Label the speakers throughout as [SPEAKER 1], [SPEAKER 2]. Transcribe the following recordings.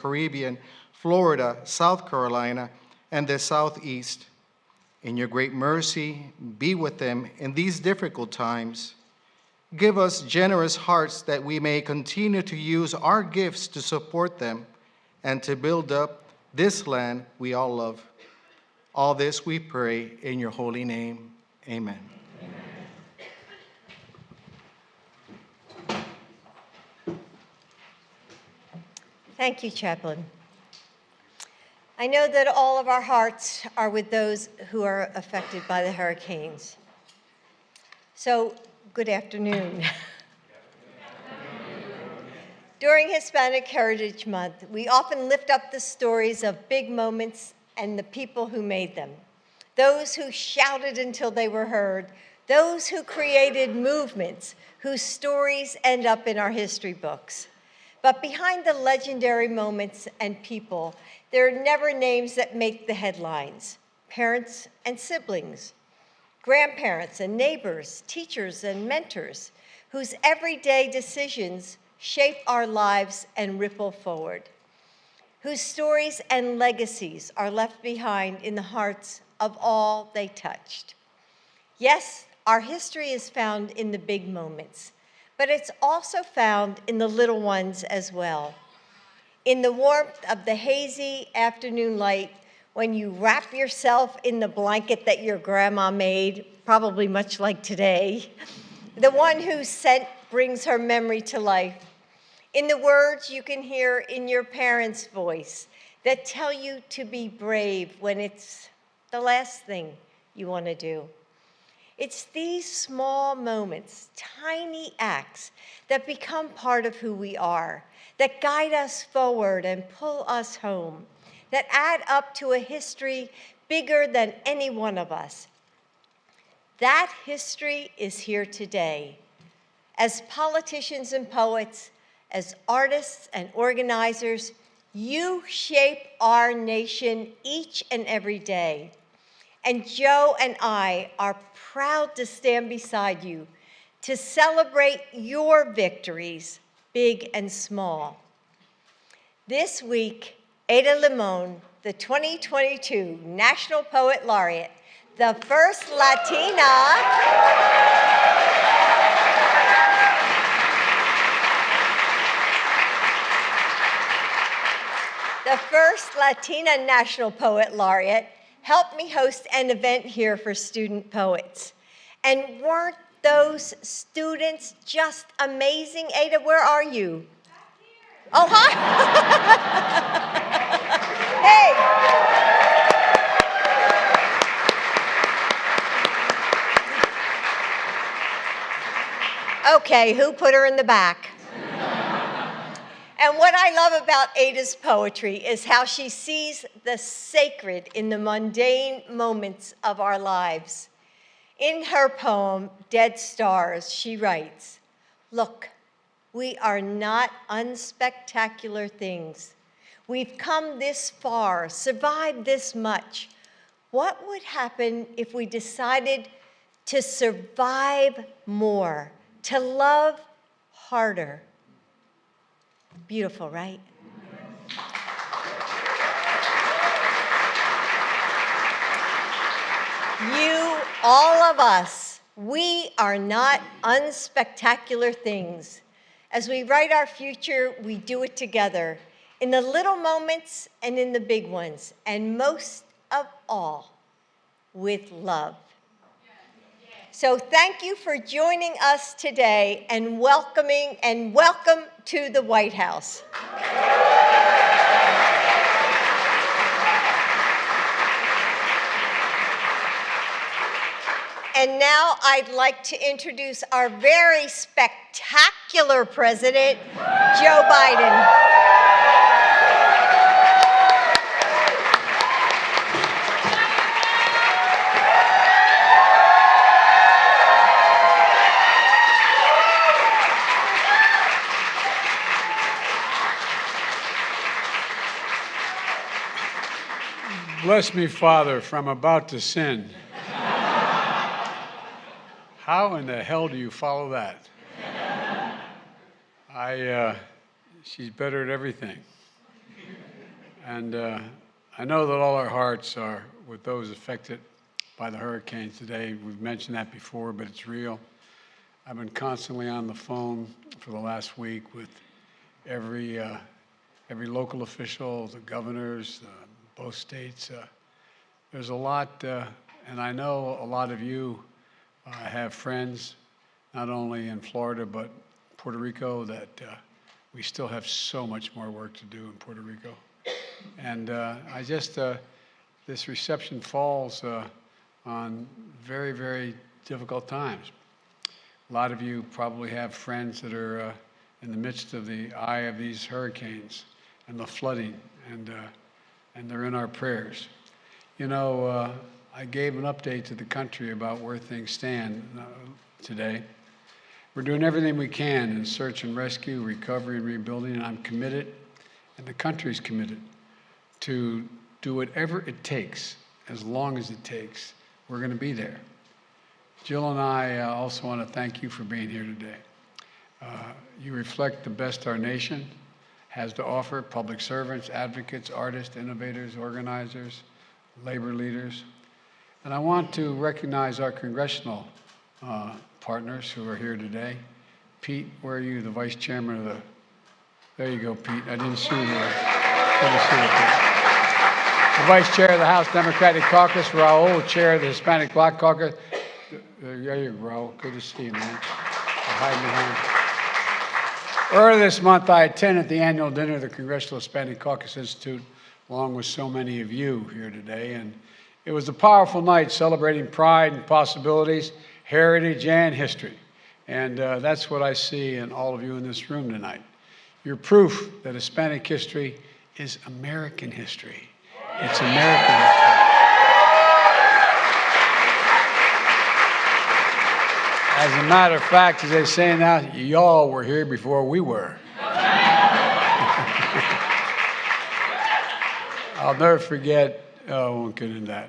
[SPEAKER 1] Caribbean, Florida, South Carolina, and the Southeast. In your great mercy, be with them in these difficult times. Give us generous hearts that we may continue to use our gifts to support them and to build up this land we all love. All this we pray in your holy name. Amen.
[SPEAKER 2] Thank you, Chaplain. I know that all of our hearts are with those who are affected by the hurricanes. So, good afternoon. During Hispanic Heritage Month, we often lift up the stories of big moments and the people who made them. Those who shouted until they were heard, those who created movements whose stories end up in our history books. But behind the legendary moments and people, there are never names that make the headlines: parents and siblings, grandparents and neighbors, teachers and mentors, whose everyday decisions shape our lives and ripple forward, whose stories and legacies are left behind in the hearts of all they touched. Yes, our history is found in the big moments, but it's also found in the little ones as well. In the warmth of the hazy afternoon light, when you wrap yourself in the blanket that your grandma made, probably much like today, the one whose scent brings her memory to life. In the words you can hear in your parents' voice that tell you to be brave when it's the last thing you want to do. It's these small moments, tiny acts, that become part of who we are, that guide us forward and pull us home, that add up to a history bigger than any one of us. That history is here today. As politicians and poets, as artists and organizers, you shape our nation each and every day. And Joe and I are proud to stand beside you to celebrate your victories, big and small. This week, Ada Limon, the 2022 National Poet Laureate, the first Latina National Poet Laureate, helped me host an event here for student poets. And weren't those students just amazing? Ada, where are you? Oh, hi. Hey. Okay, who put her in the back? And what I love about Ada's poetry is how she sees the sacred in the mundane moments of our lives. In her poem, Dead Stars, she writes, "Look, we are not unspectacular things. We've come this far, survived this much. What would happen if we decided to survive more, to love harder?" Beautiful, right? You, all of us, we are not unspectacular things. As we write our future, we do it together, in the little moments and in the big ones, and most of all, with love. So thank you for joining us today and welcome to the White House. And now I'd like to introduce our very spectacular president, Joe Biden.
[SPEAKER 3] Bless me, Father, for I'm about to sin. How in the hell do you follow that? She's better at everything. And I know that all our hearts are with those affected by the hurricanes today. We've mentioned that before, but it's real. I've been constantly on the phone for the last week with every local official, the governors, both states. There's a lot, and I know a lot of you have friends, not only in Florida, but Puerto Rico, that we still have so much more work to do in Puerto Rico. And this reception falls on very, very difficult times. A lot of you probably have friends that are in the midst of the eye of these hurricanes and the flooding, and they're in our prayers. You know, I gave an update to the country about where things stand today. We're doing everything we can in search and rescue, recovery and rebuilding, and I'm committed, and the country's committed, to do whatever it takes, as long as it takes. We're going to be there. Jill and I also want to thank you for being here today. You reflect the best our nation has to offer: public servants, advocates, artists, innovators, organizers, labor leaders. And I want to recognize our congressional partners who are here today. Pete, where are you, the vice chairman of the, there you go, Pete. I didn't see you there. Good to see you, Pete. The vice chair of the House Democratic Caucus, Raul, chair of the Hispanic Bloc Caucus. There you go, Raul. Good to see you, man. Hiding behind. Earlier this month, I attended the annual dinner of the Congressional Hispanic Caucus Institute, along with so many of you here today. And it was a powerful night celebrating pride and possibilities, heritage and history. And that's what I see in all of you in this room tonight. You're proof that Hispanic history is American history. It's American history. As a matter of fact, as they say now, y'all were here before we were. I'll never forget, I won't get into that.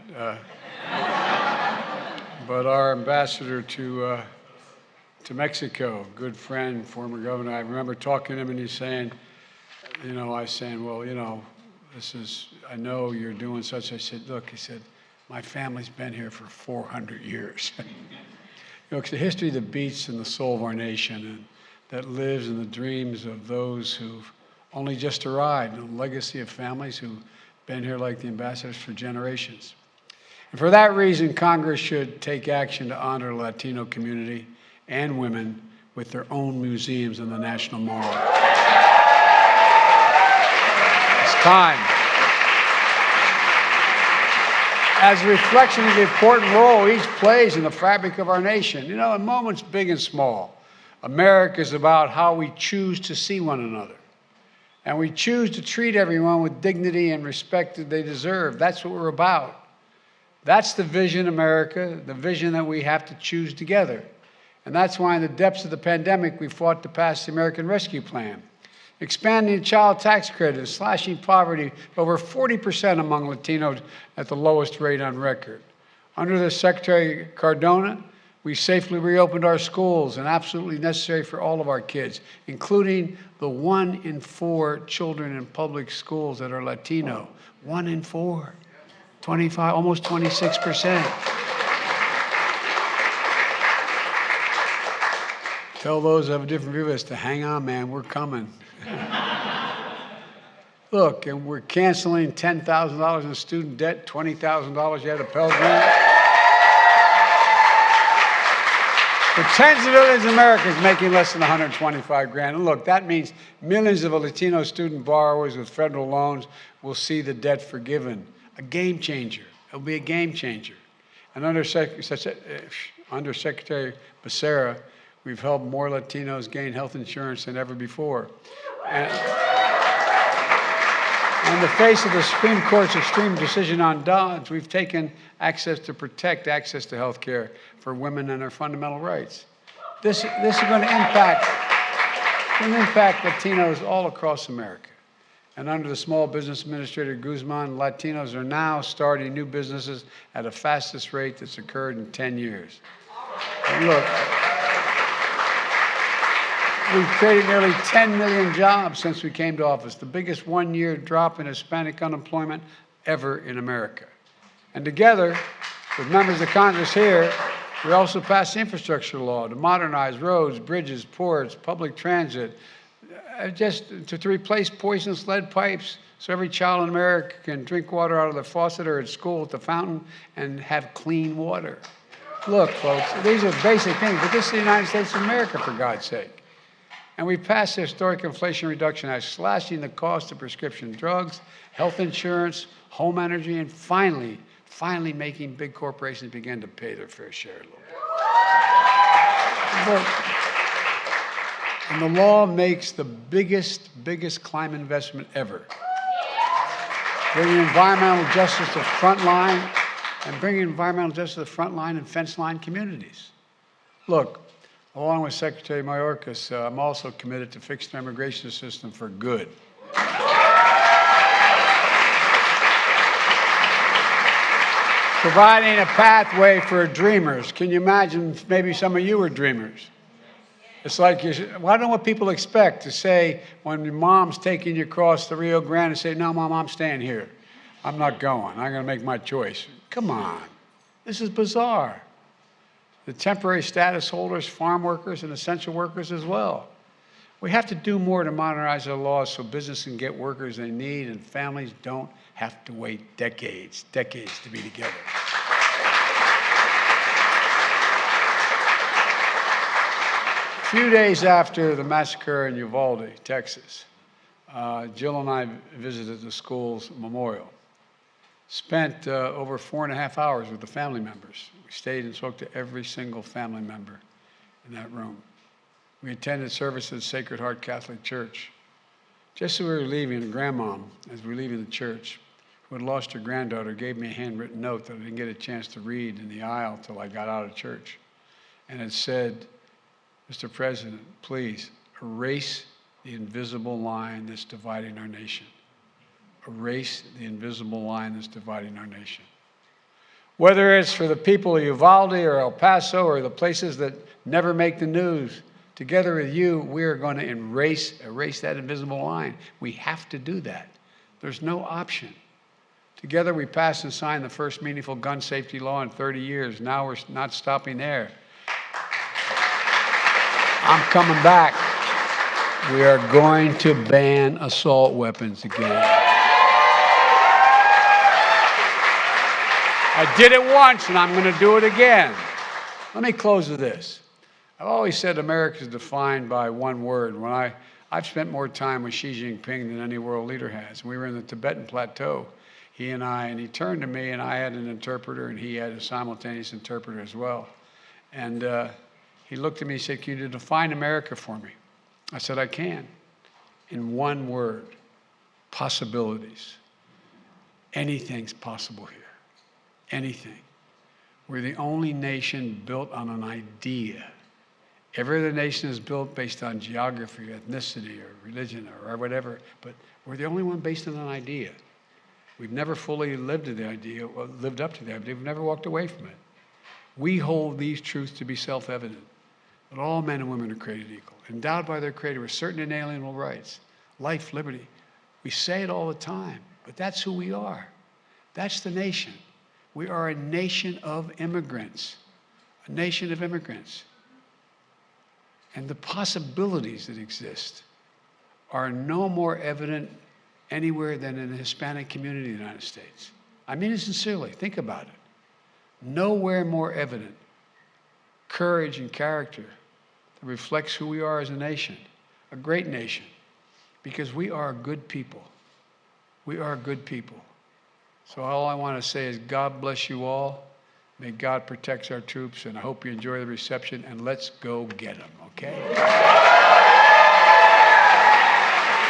[SPEAKER 3] But our ambassador to Mexico, good friend, former governor, I remember talking to him and he's saying, you know, I was saying, well, you know, I know you're doing such. I said, look, he said, my family's been here for 400 years. You know, it's the history that beats in the soul of our nation and that lives in the dreams of those who've only just arrived, a legacy of families who've been here like the ambassadors for generations. And for that reason, Congress should take action to honor the Latino community and women with their own museums in the National Mall. It's time. As a reflection of the important role each plays in the fabric of our nation, you know, in moments big and small, America is about how we choose to see one another. And we choose to treat everyone with dignity and respect that they deserve. That's what we're about. That's the vision, America, the vision that we have to choose together. And that's why in the depths of the pandemic, we fought to pass the American Rescue Plan, expanding the child tax credit and slashing poverty over 40% among Latinos at the lowest rate on record. Under the Secretary Cardona, we safely reopened our schools, and absolutely necessary for all of our kids, including the 1 in 4 children in public schools that are Latino. 1 in 4, 25, almost 26%. Tell those who have a different view of us to hang on, man, we're coming. Look, and we're canceling $10,000 in student debt, $20,000 you had a Pell Grant. For tens of millions of Americans making less than $125 grand. And look, that means millions of Latino student borrowers with federal loans will see the debt forgiven. A game changer. It'll be a game changer. And under Secretary Becerra, we've helped more Latinos gain health insurance than ever before. And in the face of the Supreme Court's extreme decision on Dobbs, we've taken access to protect access to health care for women and their fundamental rights. This is going to impact Latinos all across America. And under the Small Business Administrator Guzman, Latinos are now starting new businesses at the fastest rate that's occurred in 10 years. And look, We've created nearly 10 million jobs since we came to office, the biggest one-year drop in Hispanic unemployment ever in America. And together, with members of Congress here, we also passed the infrastructure law to modernize roads, bridges, ports, public transit, just to replace poisonous lead pipes so every child in America can drink water out of the faucet or at school at the fountain and have clean water. Look, folks, these are basic things, but this is the United States of America, for God's sake. And we passed the historic Inflation Reduction Act, slashing the cost of prescription drugs, health insurance, home energy, and finally making big corporations begin to pay their fair share a little bit. And the law makes the biggest climate investment ever. Bringing environmental justice to the front line, and bringing environmental justice to the front line and fence line communities. Look, along with Secretary Mayorkas, I'm also committed to fixing the immigration system for good. Providing a pathway for dreamers. Can you imagine maybe some of you were dreamers? It's like, I don't know what people expect to say when your mom's taking you across the Rio Grande and say, no, Mom, I'm staying here. I'm not going. I'm going to make my choice. Come on. This is bizarre. The temporary status holders, farm workers, and essential workers as well. We have to do more to modernize our laws so business can get workers they need and families don't have to wait decades to be together. A few days after the massacre in Uvalde, Texas, Jill and I visited the school's memorial. Spent over 4.5 hours with the family members. We stayed and spoke to every single family member in that room. We attended service at Sacred Heart Catholic Church. Just as we were leaving, a grandmom, as we were leaving the church, who had lost her granddaughter, gave me a handwritten note that I didn't get a chance to read in the aisle till I got out of church. And it said, Mr. President, please erase the invisible line that's dividing our nation. Erase the invisible line that's dividing our nation. Whether it's for the people of Uvalde or El Paso or the places that never make the news, together with you, we are going to erase that invisible line. We have to do that. There's no option. Together we passed and signed the first meaningful gun safety law in 30 years. Now we're not stopping there. I'm coming back. We are going to ban assault weapons again. I did it once, and I'm going to do it again. Let me close with this. I've always said America is defined by one word. I've spent more time with Xi Jinping than any world leader has. We were in the Tibetan Plateau, he and I, and he turned to me, and I had an interpreter, and he had a simultaneous interpreter as well. And he looked at me and said, can you define America for me? I said, I can. In one word, possibilities. Anything's possible here. Anything. We're the only nation built on an idea. Every other nation is built based on geography, ethnicity, or religion, or whatever, but we're the only one based on an idea. We've never fully lived up to the idea. We've never walked away from it. We hold these truths to be self-evident, that all men and women are created equal, endowed by their Creator with certain inalienable rights, life, liberty. We say it all the time, but that's who we are. That's the nation. We are a nation of immigrants, a nation of immigrants. And the possibilities that exist are no more evident anywhere than in the Hispanic community in the United States. I mean it sincerely. Think about it. Nowhere more evident courage and character that reflects who we are as a nation, a great nation, because we are good people. We are good people. So all I want to say is God bless you all. May God protect our troops, and I hope you enjoy the reception, and let's go get them, okay?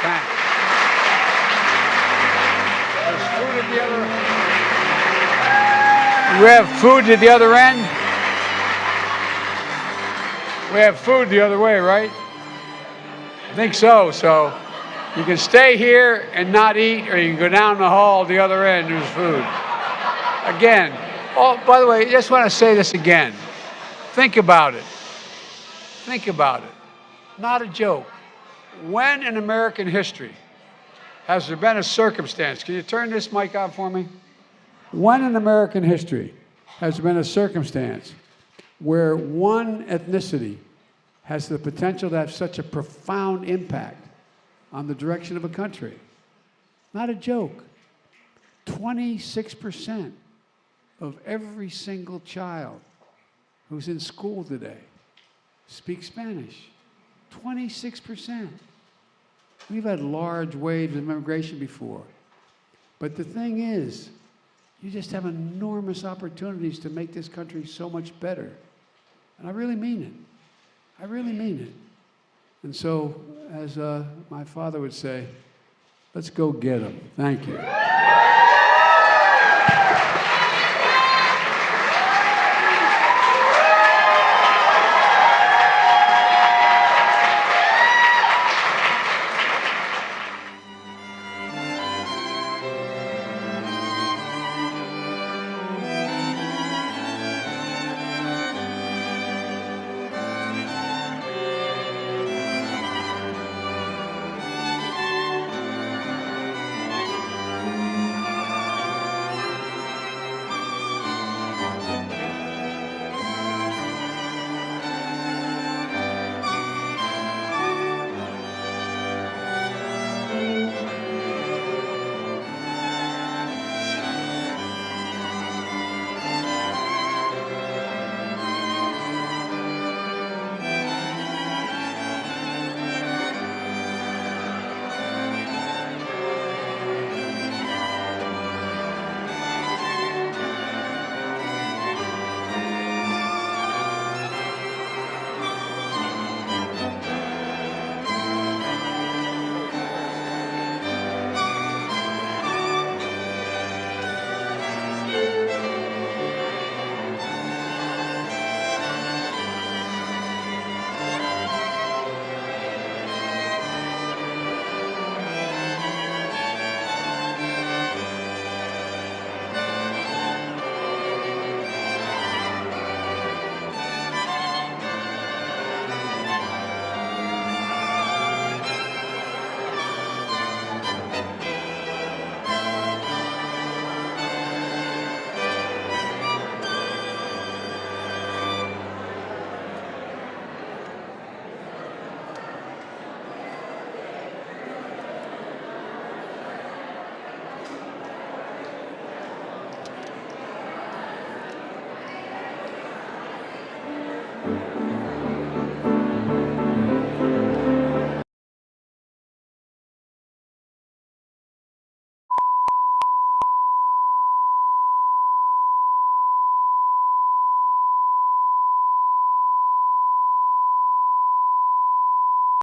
[SPEAKER 3] Thanks. There's food at the other end. We have food at the other end. We have food the other way, right? I think so. So you can stay here and not eat, or you can go down the hall the other end. There's food. Again. Oh, by the way, I just want to say this again. Think about it. Think about it. Not a joke. When in American history has there been a circumstance? Can you turn this mic on for me? When in American history has there been a circumstance where one ethnicity has the potential to have such a profound impact on the direction of a country? Not a joke. 26% of every single child who's in school today speaks Spanish. 26%. We've had large waves of immigration before. But the thing is, you just have enormous opportunities to make this country so much better. And I really mean it. I really mean it. And so, as my father would say, let's go get them. Thank you.